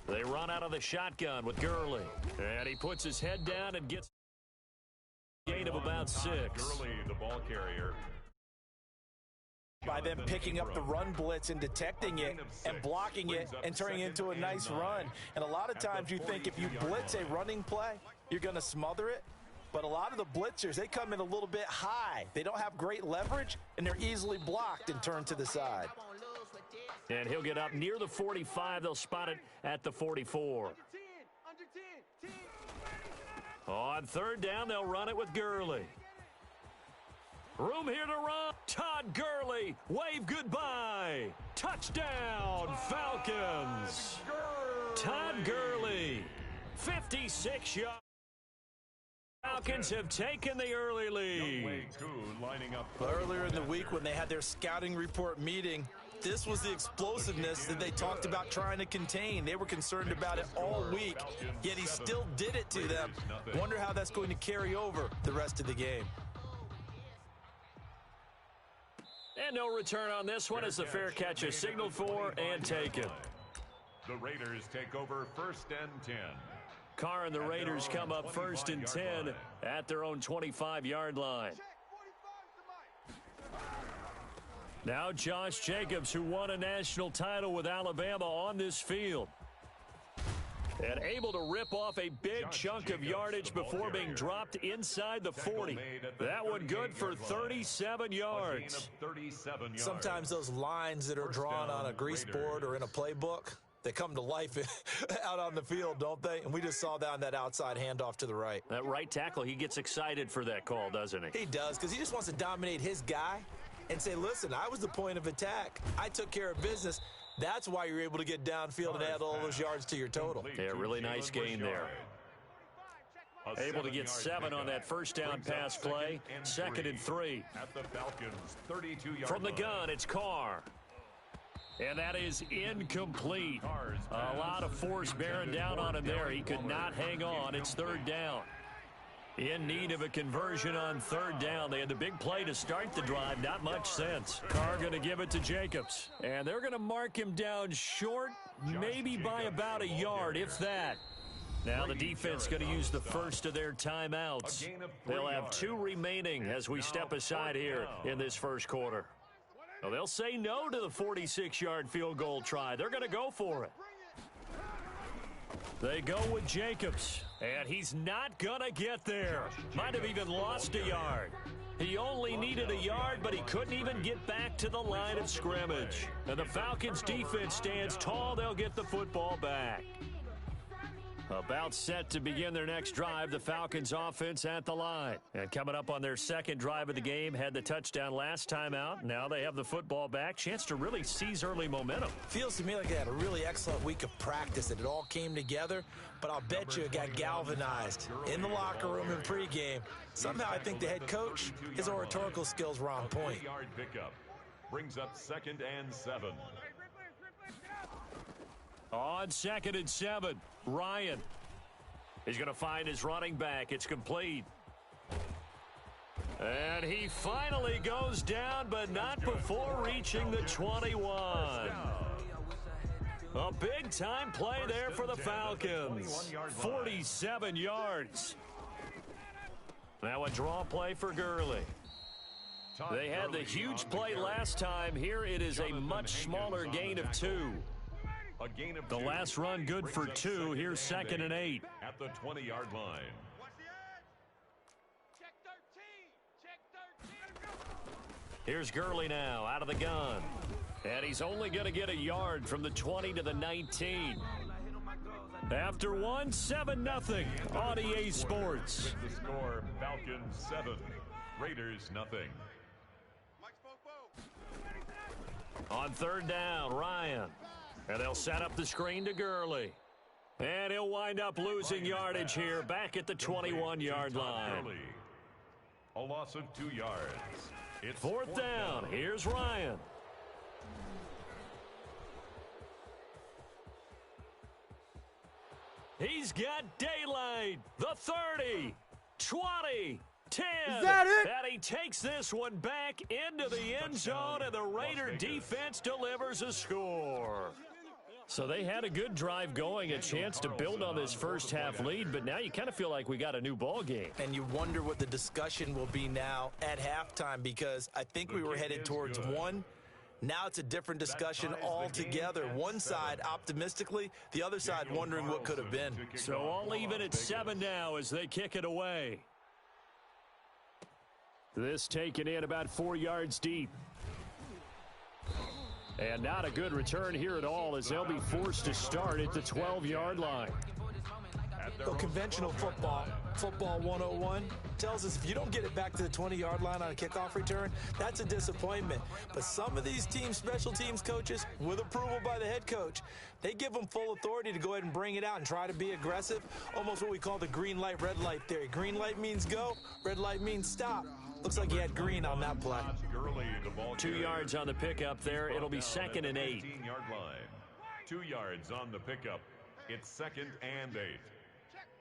They run out of the shotgun with Gurley. And he puts his head down and gets a gain of about 6. Gurley, the ball carrier. By them picking up the run blitz and detecting it and blocking it and turning it into a nice run. And a lot of times you think if you blitz a running play, you're going to smother it. But a lot of the blitzers, they come in a little bit high. They don't have great leverage, and they're easily blocked and turned to the side. And he'll get up near the 45. They'll spot it at the 44. On third down, they'll run it with Gurley. Room here to run. Todd Gurley, wave goodbye. Touchdown, Falcons. Todd Gurley, 56 yards. Falcons have taken the early lead. Earlier in the week when they had their scouting report meeting, this was the explosiveness that they talked about trying to contain. They were concerned about it all week, yet he still did it to them. Wonder how that's going to carry over the rest of the game. And no return on this one as the fair catch is signaled for and taken. The Raiders take over 1st and 10. Carr and the Raiders come up 1st and 10 at their own 25-yard line. Now Josh Jacobs, who won a national title with Alabama, on this field. And able to rip off a big chunk of yardage before being dropped inside the 40. That one good for 37 yards. Sometimes those lines that are drawn on a grease board or in a playbook, they come to life out on the field, don't they? And we just saw that on that outside handoff to the right. That right tackle, he gets excited for that call, doesn't he? He does, because he just wants to dominate his guy and say, listen, I was the point of attack. I took care of business. That's why you're able to get downfield and add all those yards to your total. Yeah, really nice gain there. Able to get 7 on that first down pass play. 2nd and 3. From the gun, it's Carr. And that is incomplete. A lot of force bearing down on him there. He could not hang on. It's 3rd down. In need of a conversion on 3rd down. They had the big play to start the drive. Not much sense. Carr going to give it to Jacobs. And they're going to mark him down short, maybe by about a yard, if that. Now the defense going to use the first of their timeouts. They'll have 2 remaining as we step aside here in this first quarter. Well, they'll say no to the 46-yard field goal try. They're going to go for it. They go with Jacobs, and he's not going to get there. Might have even lost a yard. He only needed a yard, but he couldn't even get back to the line of scrimmage. And the Falcons' defense stands tall. They'll get the football back. About set to begin their next drive, the Falcons offense at the line. And coming up on their second drive of the game, had the touchdown last time out. Now they have the football back. Chance to really seize early momentum. Feels to me like they had a really excellent week of practice, that it all came together. But I'll bet you it got galvanized in the locker room in pregame. Somehow I think the head coach, his oratorical skills were on point. Pickup brings up 2nd and 7. On 2nd and 7, Ryan. He's going to find his running back. It's complete. And he finally goes down, but not before reaching the 21. A big-time play there for the Falcons. 47 yards. Now a draw play for Gurley. They had the huge play last time. Here it is a much smaller gain of 2. The last run good for 2. Here's 2nd and 8. At the 20-yard line. Here's Gurley now out of the gun. And he's only going to get a yard from the 20 to the 19. After 1, 7-0 on EA Sports. The score, Falcons 7, Raiders 0. On 3rd down, Ryan. And they'll set up the screen to Gurley. And he'll wind up losing yardage here back at the 21-yard line. A loss of 2 yards. It's 4th down. Here's Ryan. He's got daylight. The 30, 20, 10. Is that it? And he takes this one back into the end zone, and the Raider defense delivers a score. So they had a good drive going, a chance to build on this first half lead, but now you kind of feel like we got a new ball game. And you wonder what the discussion will be now at halftime, because I think we were headed towards one. Now it's a different discussion altogether. One side optimistically, the other side wondering what could have been. So all even at 7 now as they kick it away. This taken in about 4 yards deep. And not a good return here at all as they'll be forced to start at the 12-yard line. So conventional football 101, tells us if you don't get it back to the 20-yard line on a kickoff return, that's a disappointment. But some of these teams, special teams coaches, with approval by the head coach, they give them full authority to go ahead and bring it out and try to be aggressive, almost what we call the green light, red light theory. Green light means go, red light means stop. Looks like he had green on that play. 2 yards on the pickup there. It'll be 2nd and 8. 15-yard line. 2 yards on the pickup. It's 2nd and 8.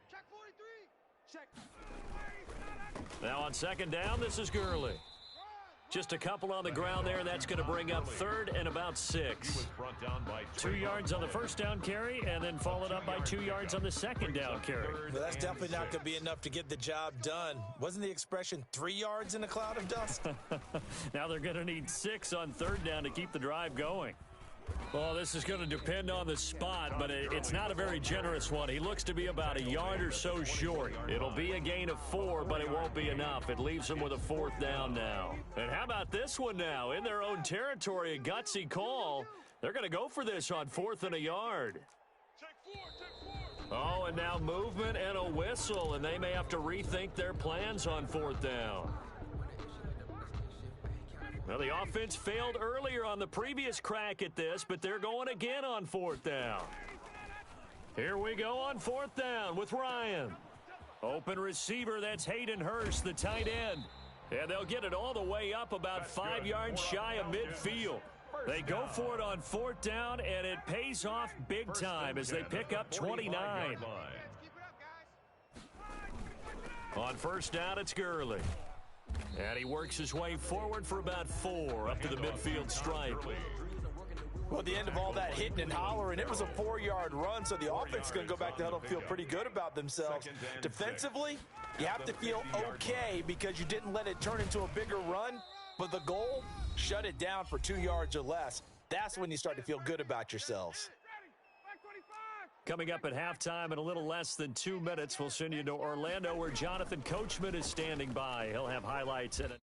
Check 43. Check. Now on 2nd down, this is Gurley. Just a couple on the ground there, and that's going to bring up 3rd and about 6. 2 yards on the first down carry, and then followed up by 2 yards on the 2nd down carry. Well, that's definitely not going to be enough to get the job done. Wasn't the expression 3 yards in a cloud of dust? Now they're going to need 6 on 3rd down to keep the drive going. Well, this is going to depend on the spot, but it's not a very generous one. He looks to be about a yard or so short. It'll be a gain of 4, but it won't be enough. It leaves him with a 4th down now. And how about this one now? In their own territory, a gutsy call. They're going to go for this on 4th and a yard. Oh, and now movement and a whistle, and they may have to rethink their plans on 4th down. Well, the offense failed earlier on the previous crack at this, but they're going again on 4th down. Here we go on 4th down with Ryan. Open receiver, that's Hayden Hurst, the tight end. And they'll get it all the way up about 5 yards shy of midfield. They go for it on 4th down, and it pays off big time as they pick up 29. On 1st down, it's Gurley. And he works his way forward for about 4 up to the midfield stripe. Well, at the end of all that hitting and hollering, it was a 4-yard run, so the offense is going to go back to huddle, feel pretty good about themselves. Defensively, you have to feel okay because you didn't let it turn into a bigger run, but the goal, shut it down for 2 yards or less. That's when you start to feel good about yourselves. Coming up at halftime in a little less than 2 minutes, we'll send you to Orlando where Jonathan Coachman is standing by. He'll have highlights in it.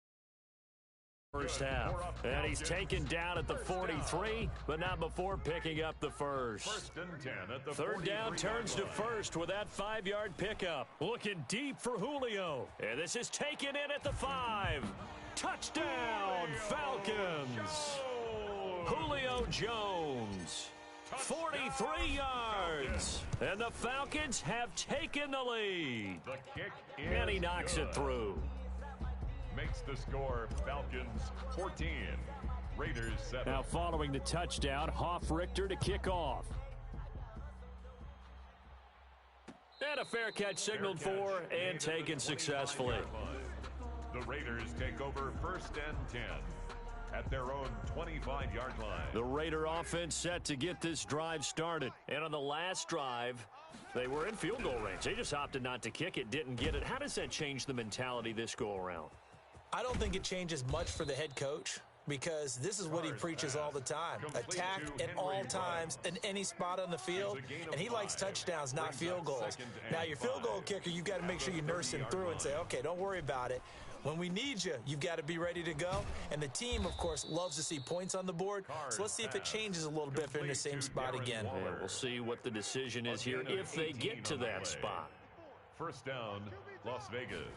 First half. And he's taken down at the 43, but not before picking up the first. 1st and 10 at the 3rd down turns to 1st with that 5-yard pickup. Looking deep for Julio. And this is taken in at the 5. Touchdown, Falcons. Julio Jones. 43 yards, and the Falcons have taken the lead. The kick and he knocks it through. Makes the score Falcons 14, Raiders 7. Now following the touchdown, Hoff-Richter to kick off. And a fair catch signaled for and taken successfully. The Raiders take over 1st and 10. At their own 25-yard line. The Raider offense set to get this drive started. And on the last drive, they were in field goal range. They just opted not to kick it, didn't get it. How does that change the mentality this go-around? I don't think it changes much for the head coach because this is what he preaches all the time. Attack at all times in any spot on the field, and he likes touchdowns, not field goals. Now, your field goal kicker, you've got to make sure you nurse him through and say, okay, don't worry about it. When we need you, you've got to be ready to go. And the team, of course, loves to see points on the board. So let's see if it changes a little bit if they're in the same spot again. Yeah, we'll see what the decision is here if they get to that spot. 1st down, Las Vegas.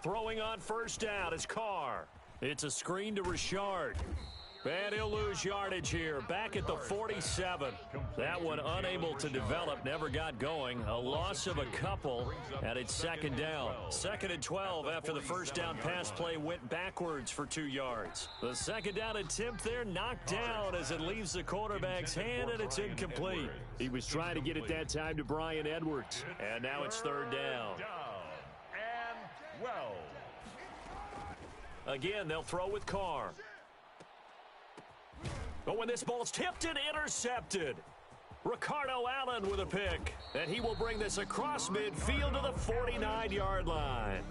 Throwing on 1st down is Carr. It's a screen to Richard. And he'll lose yardage here. Back at the 47. That one unable to develop, never got going. A loss of a couple, and it's 2nd down. 2nd and 12 after the 1st down pass play went backwards for 2 yards. The 2nd down attempt there knocked down as it leaves the quarterback's hand, and it's incomplete. He was trying to get it that time to Bryan Edwards. And now it's 3rd down. And well. Again, they'll throw with Carr. But when this ball's tipped and intercepted, Ricardo Allen with a pick. And he will bring this across midfield to the 49-yard line.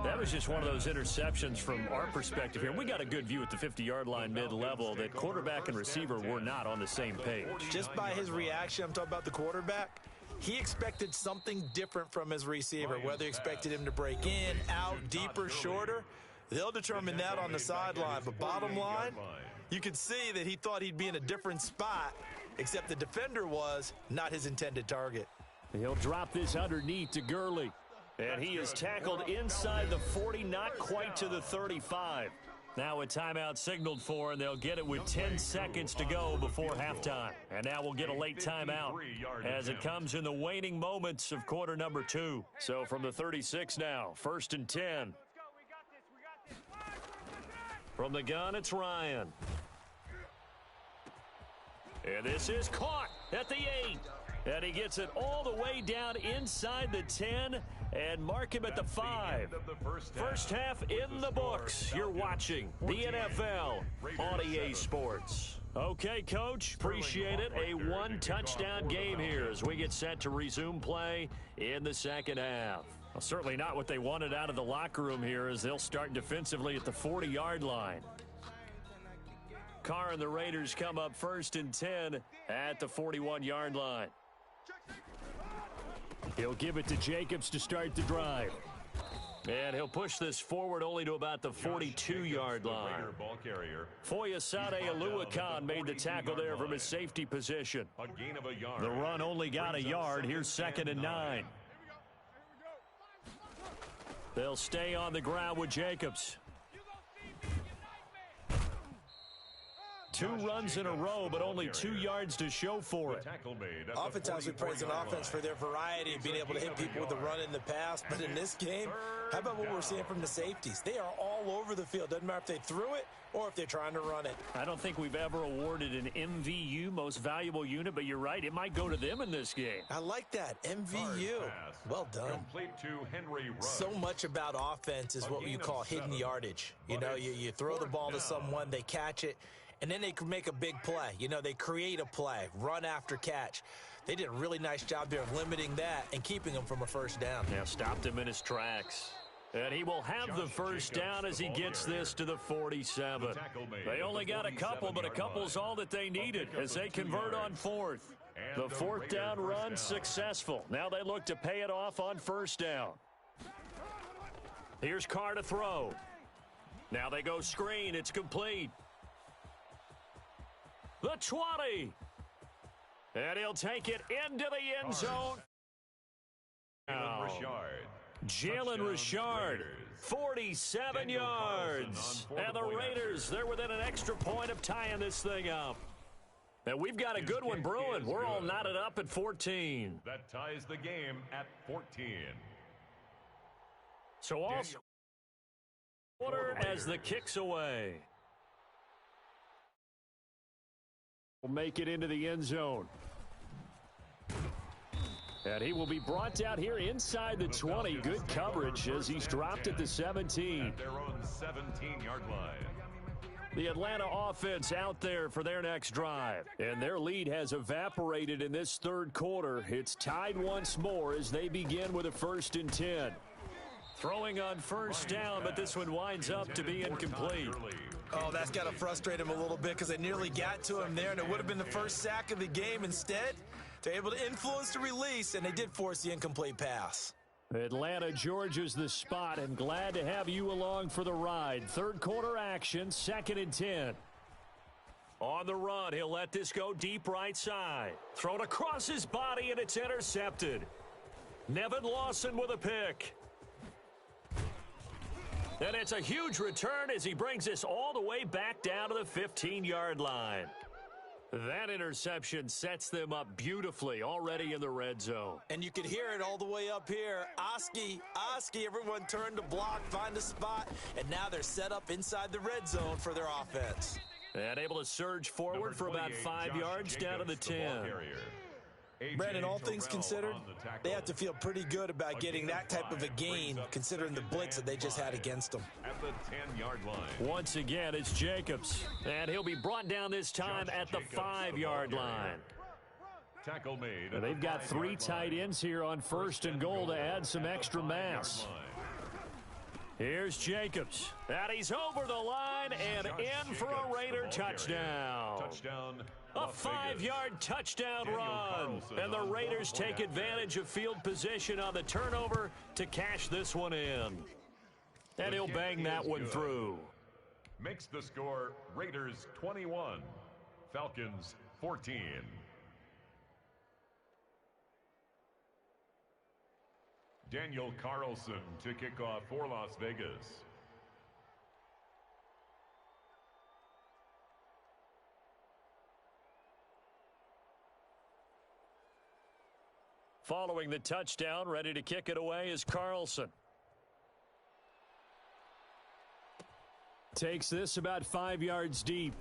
That was just one of those interceptions from our perspective here. We got a good view at the 50-yard line mid-level that quarterback and receiver were not on the same page. Just by his reaction, I'm talking about the quarterback, he expected something different from his receiver, whether he expected him to break in, out, deeper, shorter. They'll determine that on the sideline. But bottom line, you could see that he thought he'd be in a different spot, except the defender was not his intended target. He'll drop this underneath to Gurley. And he is tackled inside the 40, not quite to the 35. Now a timeout signaled for, and they'll get it with 10 seconds to go before halftime. And now we'll get a late timeout as it comes in the waning moments of quarter number 2. So from the 36 now, 1st and 10. From the gun, it's Ryan. And this is caught at the 8. And he gets it all the way down inside the 10 and mark him at the 5. First half in the books. You're watching the NFL on EA Sports. Okay, Coach, appreciate it. A one-touchdown game here as we get set to resume play in the second half. Well, certainly not what they wanted out of the locker room here as they'll start defensively at the 40-yard line. Carr and the Raiders come up 1st and 10 at the 41-yard line. He'll give it to Jacobs to start the drive. And he'll push this forward only to about the 42-yard line. Foyesade Oluwakan made the tackle there from his safety position. The run only got a yard. Here's 2nd and 9. They'll stay on the ground with Jacobs. 2 runs in a row, but only 2 yards to show for it. Oftentimes we praise an offense for their variety of being able to hit people with the run in the pass. But in this game, how about what we're seeing from the safeties? They are all over the field. Doesn't matter if they threw it or if they're trying to run it. I don't think we've ever awarded an MVU, most valuable unit, but you're right. It might go to them in this game. I like that. MVU. Well done. So much about offense is what you call hidden yardage. You know, you throw the ball to someone, they catch it, and then they can make a big play. You know, they create a play, run after catch. They did a really nice job there of limiting that and keeping him from a first down. Yeah, stopped him in his tracks. And he will have the first down as he gets this to the 47. They only got a couple, but a couple's all that they needed as they convert on 4th. The 4th down run successful. Now they look to pay it off on 1st down. Here's Carr to throw. Now they go screen. It's complete. The 20. And he'll take it into the end zone. Jalen Richard, 47 yards. And the Raiders, they're within an extra point of tying this thing up. And we've got a good one brewing. We're all knotted up at 14. That ties the game at 14. So all quarter as the kick's away. Will make it into the end zone. And he will be brought down here inside the 20. Good coverage as he's dropped at the 17. At their own 17-yard line. The Atlanta offense out there for their next drive. And their lead has evaporated in this 3rd quarter. It's tied once more as they begin with a 1st and 10. Throwing on 1st down, but this one winds up to be incomplete. Oh, that's got to frustrate him a little bit because they nearly got to him there, and it would have been the first sack of the game. Instead, they're able to influence the release, and they did force the incomplete pass. Atlanta, Georgia's the spot, and glad to have you along for the ride. 3rd quarter action, 2nd and 10. On the run, he'll let this go deep right side. Thrown across his body, and it's intercepted. Nevin Lawson with a pick. And it's a huge return as he brings this all the way back down to the 15-yard line. That interception sets them up beautifully already in the red zone. And you could hear it all the way up here. Oski, everyone turned to block, find a spot, and now they're set up inside the red zone for their offense. And able to surge forward for about 5 yards down to the 10. Brandon, all things considered, they have to feel pretty good about getting that type of a gain, considering the blitz that they just had against them. At the 10-yard line. Once again, it's Jacobs, and he'll be brought down this time at the 5-yard line. Tackle made. And they've got 3 tight ends here on 1st and goal to add some extra mass. Here's Jacobs, and he's over the line and in for a Raider touchdown. A 5-yard touchdown run, and the Raiders take advantage of field position on the turnover to cash this one in. And he'll bang that one through. Makes the score Raiders 21, Falcons 14. Daniel Carlson to kick off for Las Vegas. Following the touchdown, ready to kick it away is Carlson. Takes this about 5 yards deep.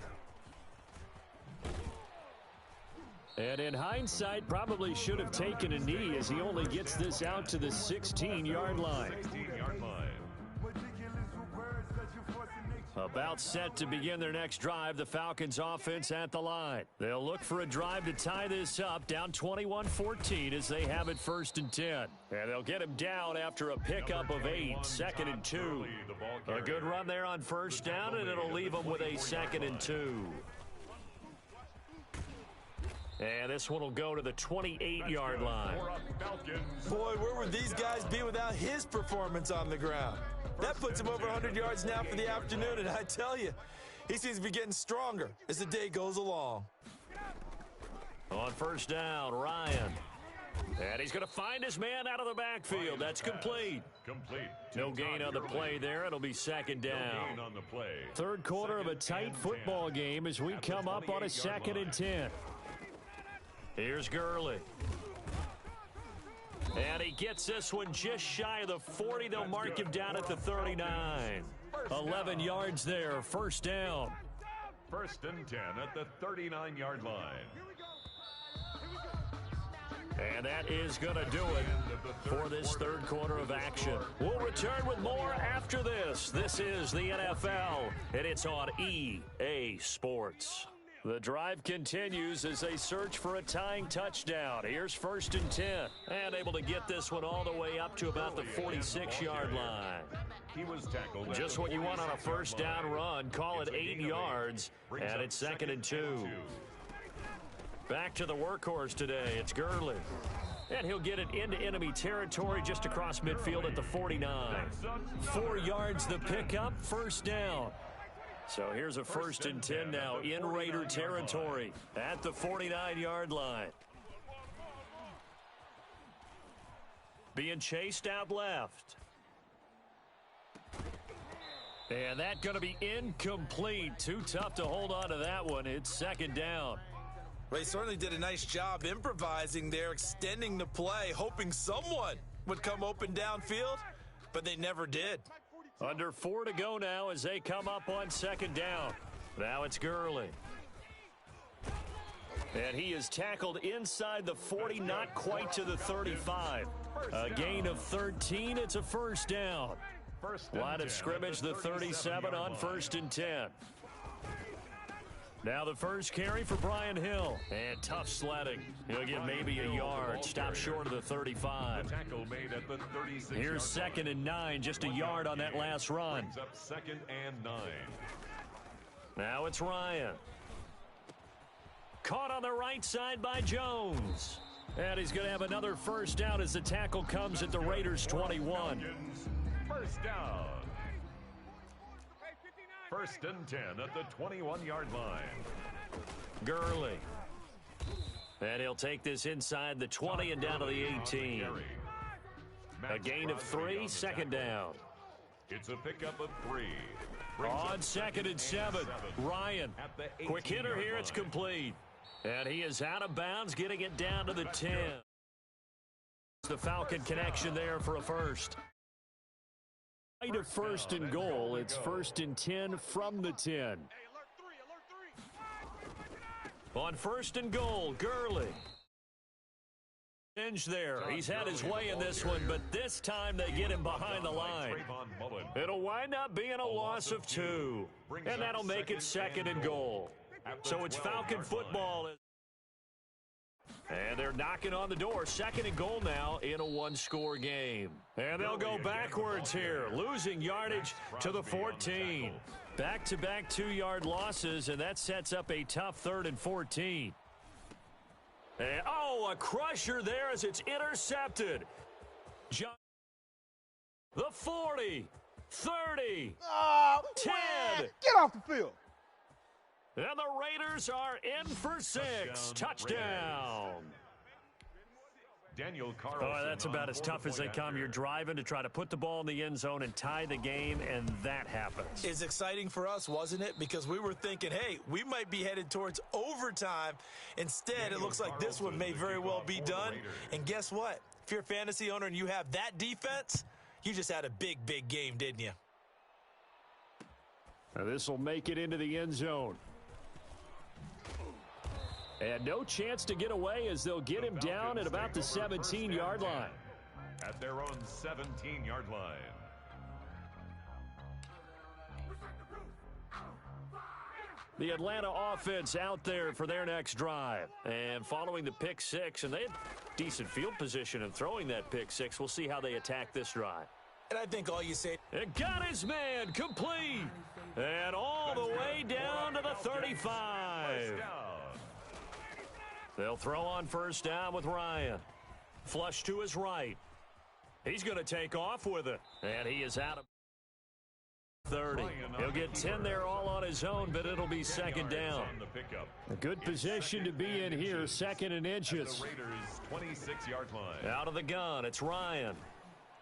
And in hindsight, probably should have taken a knee as he only gets this out to the 16-yard line. About set to begin their next drive, the Falcons offense at the line. They'll look for a drive to tie this up, down 21-14 as they have it 1st and 10. And they'll get him down after a pickup of 8, 2nd and 2. A good run there on 1st down, and it'll leave them with a 2nd and 2. And this one will go to the 28-yard line. Boy, where would these guys be without his performance on the ground? That puts him over 100 yards now for the afternoon, and I tell you, he seems to be getting stronger as the day goes along. On 1st down, Ryan. And he's going to find his man out of the backfield. That's complete. No gain on the play there. It'll be 2nd down. 3rd quarter of a tight football game as we come up on a 2nd and 10. Here's Gurley. And he gets this one just shy of the 40. They'll mark him down at the 39. 11 yards there, 1st down. 1st and 10 at the 39-yard line. And that is going to do it for this 3rd quarter of action. We'll return with more after this. This is the NFL, and it's on EA Sports. The drive continues as they search for a tying touchdown. Here's 1st and 10. And able to get this one all the way up to about the 46-yard line. He was tackled. Just what you want on a 1st down run. Call it 8 yards. And it's 2nd and 2. Back to the workhorse today. It's Gurley. And he'll get it into enemy territory just across midfield at the 49. 4 yards the pickup. 1st down. So here's a 1st and 10 now in Raider territory at the 49-yard line. Being chased out left. And that's going to be incomplete. Too tough to hold on to that one. It's 2nd down. Ray certainly did a nice job improvising there, extending the play, hoping someone would come open downfield, but they never did. Under 4 to go now as they come up on 2nd down. Now it's Gurley. And he is tackled inside the 40, not quite to the 35. A gain of 13. It's a 1st down. Line of scrimmage, the 37 on 1st and 10. Now the first carry for Brian Hill. And tough sledding. He'll get maybe a yard. Stop short of the 35. Here's 2nd and 9. Just a yard on that last run. 2nd and 9. Now it's Ryan. Caught on the right side by Jones. And he's going to have another 1st down as the tackle comes at the Raiders' 21. 1st down. 1st and 10 at the 21-yard line. Gurley. And he'll take this inside the 20 and down to the 18. A gain of 3, 2nd down. It's a pickup of 3. On 2nd and 7, Ryan. Quick hitter here, it's complete. And he is out of bounds, getting it down to the 10. The Falcon connection there for a 1st. Right of 1st and goal, it's 1st and 10 from the 10. On 1st and goal, Gurley. There. He's had his way in this one, but this time they get him behind the line. It'll wind up being a loss of 2, and that'll make it 2nd and goal. So it's Falcon football. And they're knocking on the door. 2nd and goal now in a 1-score game. And they'll go backwards here, losing yardage to the 14. Back-to-back 2-yard losses, and that sets up a tough 3rd and 14. And, a crusher there as it's intercepted. The 40, 30, 10. Get off the field. And the Raiders are in for 6. Touchdown. Daniel Carlson. That's about as tough as they come. You're driving to try to put the ball in the end zone and tie the game, and that happens. It's exciting for us, wasn't it? Because we were thinking, hey, we might be headed towards overtime. Instead, it looks like this one may very well be done. And guess what? If you're a fantasy owner and you have that defense, you just had a big, big game, didn't you? Now this will make it into the end zone. And no chance to get away as they'll get him down at about the 17-yard line. At their own 17-yard line. The Atlanta offense out there for their next drive. And following the pick 6, and they had decent field position in throwing that pick 6. We'll see how they attack this drive. And I think all you say... It got his man complete. And all the way down to the 35. They'll throw on 1st down with Ryan. Flush to his right. He's going to take off with it. And he is out of 30. He'll get 10 there all on his own, but it'll be 2nd down. A good position to be in here, 2nd and inches. Raiders 26-yard line. Out of the gun, it's Ryan.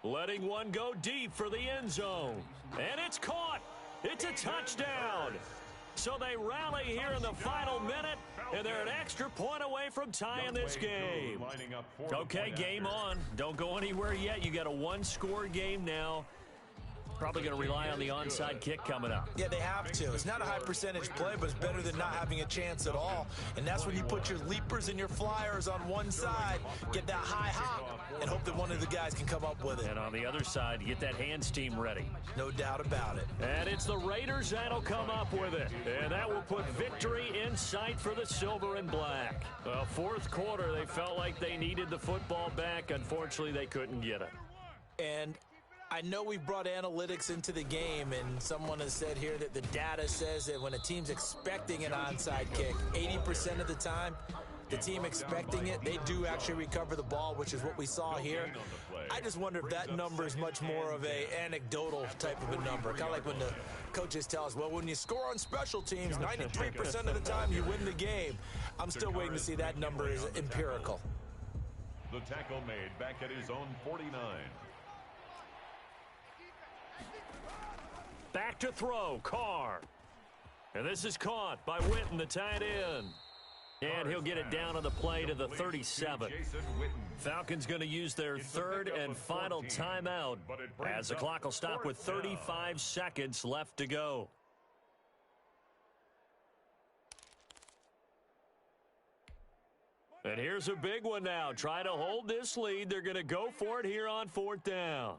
Letting one go deep for the end zone. And it's caught. It's a touchdown. So they rally here in the final minute, and they're an extra point away from tying this game. Okay, game on. Don't go anywhere yet. You got a 1-score game now. Probably going to rely on the onside kick coming up. Yeah, they have to. It's not a high percentage play, but it's better than not having a chance at all. And that's when you put your leapers and your flyers on one side, get that high hop, and hope that one of the guys can come up with it. And on the other side, get that hands team ready. No doubt about it. And it's the Raiders that'll come up with it. And that will put victory in sight for the silver and black. Well, 4th quarter, they felt like they needed the football back. Unfortunately, they couldn't get it. And I know we brought analytics into the game, and someone has said here that the data says that when a team's expecting an onside kick, 80% of the time, the team expecting it, they do actually recover the ball, which is what we saw here. I just wonder if that number is much more of a anecdotal type of a number. Kind of like when the coaches tell us, well, when you score on special teams, 93% of the time you win the game. I'm still waiting to see that number is empirical. The tackle made back at his own 49. Back to throw, Carr. And this is caught by Witten, the tight end. And he'll get it down on the play to the 37. Falcons going to use their 3rd and final timeout as the clock will stop with 35 seconds left to go. And here's a big one now. Trying to hold this lead. They're going to go for it here on 4th down.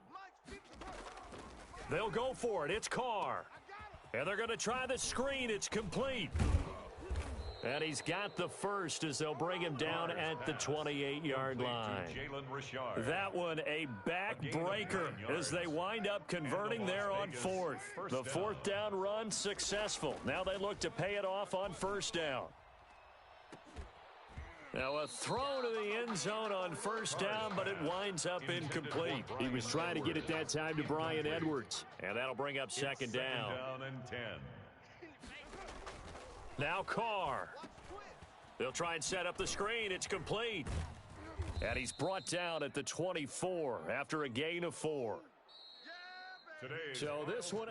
They'll go for it. It's Carr. And they're going to try the screen. It's complete. And he's got the first as they'll bring him down at the 28-yard line. That one a backbreaker as they wind up converting there on 4th. The 4th down run successful. Now they look to pay it off on 1st down. Now a throw to the end zone on 1st down, but it winds up incomplete. He was trying to get it that time to Bryan Edwards. And that'll bring up 2nd down. And 10. Now Carr. They'll try and set up the screen. It's complete. And he's brought down at the 24 after a gain of 4. So this one...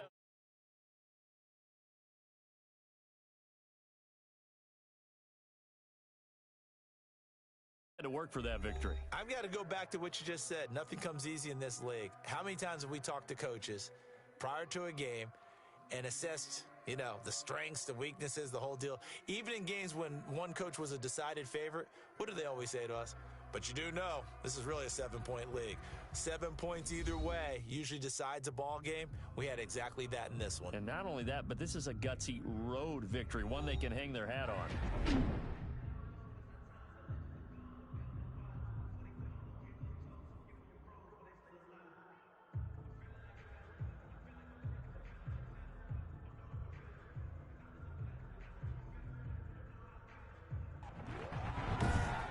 to work for that victory. I've got to go back to what you just said. Nothing comes easy in this league. How many times have we talked to coaches prior to a game and assessed, the strengths, the weaknesses, the whole deal? Even in games when one coach was a decided favorite, what do they always say to us? But you do know this is really a 7-point league. 7 points either way usually decides a ball game. We had exactly that in this one. And not only that, but this is a gutsy road victory, one they can hang their hat on.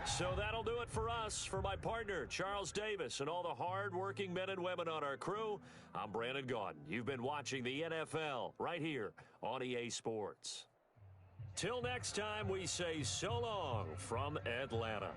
So that'll do it for us. For my partner, Charles Davis, and all the hard-working men and women on our crew, I'm Brandon Gaudin. You've been watching the NFL right here on EA Sports. Till next time, we say so long from Atlanta.